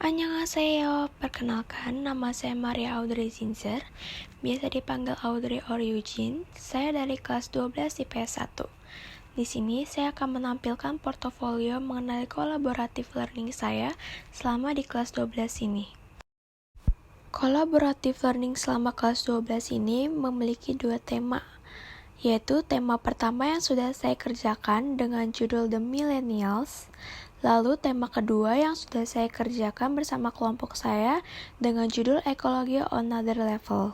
Annyeonghaseyo, perkenalkan nama saya Maria Audrey Zinzer, biasa dipanggil Audrey or Eugene. Saya dari kelas 12 IPS 1. Di sini saya akan menampilkan portofolio mengenai collaborative learning saya selama di kelas 12 ini. Collaborative learning selama kelas 12 ini memiliki dua tema, yaitu tema pertama yang sudah saya kerjakan dengan judul The Millennials. Lalu tema kedua yang sudah saya kerjakan bersama kelompok saya dengan judul Ekologi on Another Level.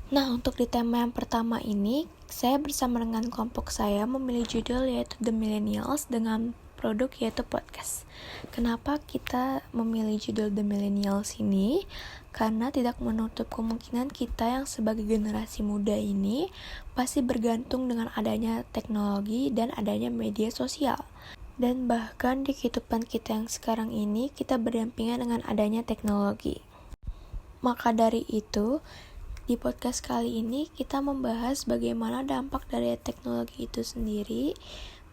Nah, untuk di tema yang pertama ini, saya bersama dengan kelompok saya memilih judul yaitu The Millennials dengan produk yaitu podcast. Kenapa kita memilih judul The Millennials ini? Karena tidak menutup kemungkinan kita yang sebagai generasi muda ini pasti bergantung dengan adanya teknologi dan adanya media sosial. Dan bahkan di kehidupan kita yang sekarang ini, kita berdampingan dengan adanya teknologi. Maka dari itu, di podcast kali ini kita membahas bagaimana dampak dari teknologi itu sendiri,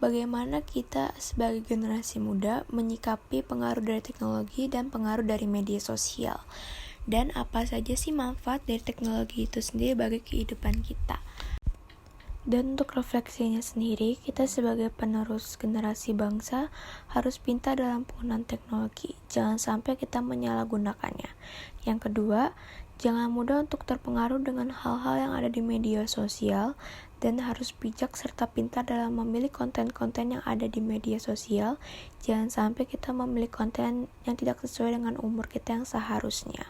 bagaimana kita sebagai generasi muda menyikapi pengaruh dari teknologi dan pengaruh dari media sosial. Dan apa saja sih manfaat dari teknologi itu sendiri bagi kehidupan kita. Dan untuk refleksinya sendiri, kita sebagai penerus generasi bangsa harus pintar dalam penggunaan teknologi. Jangan sampai kita menyalahgunakannya. Yang kedua, jangan mudah untuk terpengaruh dengan hal-hal yang ada di media sosial dan harus bijak serta pintar dalam memilih konten-konten yang ada di media sosial. Jangan sampai kita memilih konten yang tidak sesuai dengan umur kita yang seharusnya.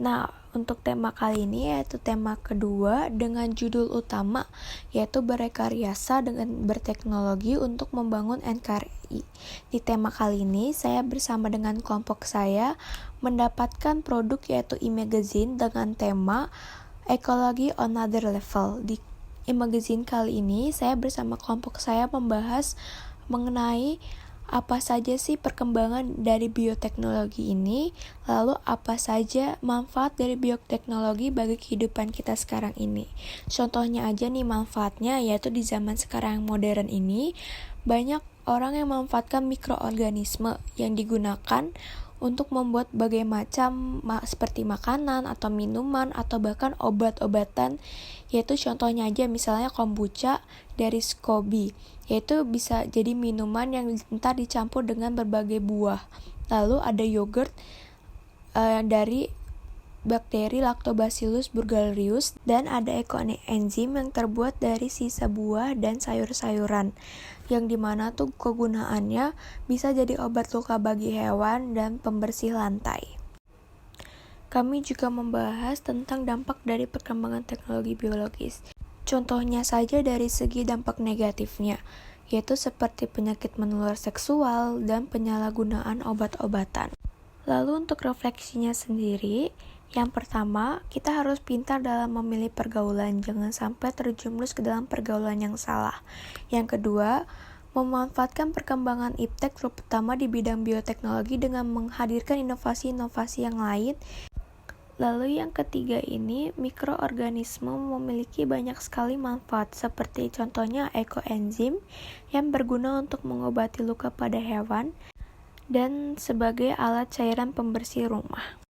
Nah, untuk tema kali ini yaitu tema kedua dengan judul utama yaitu berrekayasa dengan berteknologi untuk membangun NKRI. Di tema kali ini saya bersama dengan kelompok saya mendapatkan produk yaitu e-magazine dengan tema Ekologi on Another Level. Di e-magazine kali ini saya bersama kelompok saya membahas mengenai apa saja sih perkembangan dari bioteknologi ini, lalu apa saja manfaat dari bioteknologi bagi kehidupan kita sekarang ini. Contohnya aja nih manfaatnya, yaitu di zaman sekarang yang modern ini, banyak orang yang memanfaatkan mikroorganisme yang digunakan untuk membuat berbagai macam seperti makanan atau minuman atau bahkan obat-obatan, yaitu contohnya aja misalnya kombucha dari SCOBY, yaitu bisa jadi minuman yang ntar dicampur dengan berbagai buah. Lalu ada yogurt dari bakteri Lactobacillus burgdorferi dan ada ekoenzim yang terbuat dari sisa buah dan sayur-sayuran, yang dimana tuh kegunaannya bisa jadi obat luka bagi hewan dan pembersih lantai. Kami juga membahas tentang dampak dari perkembangan teknologi biologis. Contohnya saja dari segi dampak negatifnya, yaitu seperti penyakit menular seksual dan penyalahgunaan obat-obatan. Lalu untuk refleksinya sendiri, yang pertama, kita harus pintar dalam memilih pergaulan, jangan sampai terjerumus ke dalam pergaulan yang salah. Yang kedua, memanfaatkan perkembangan iptek terutama di bidang bioteknologi dengan menghadirkan inovasi-inovasi yang lain. Lalu yang ketiga ini, mikroorganisme memiliki banyak sekali manfaat, seperti contohnya ekoenzim yang berguna untuk mengobati luka pada hewan dan sebagai alat cairan pembersih rumah.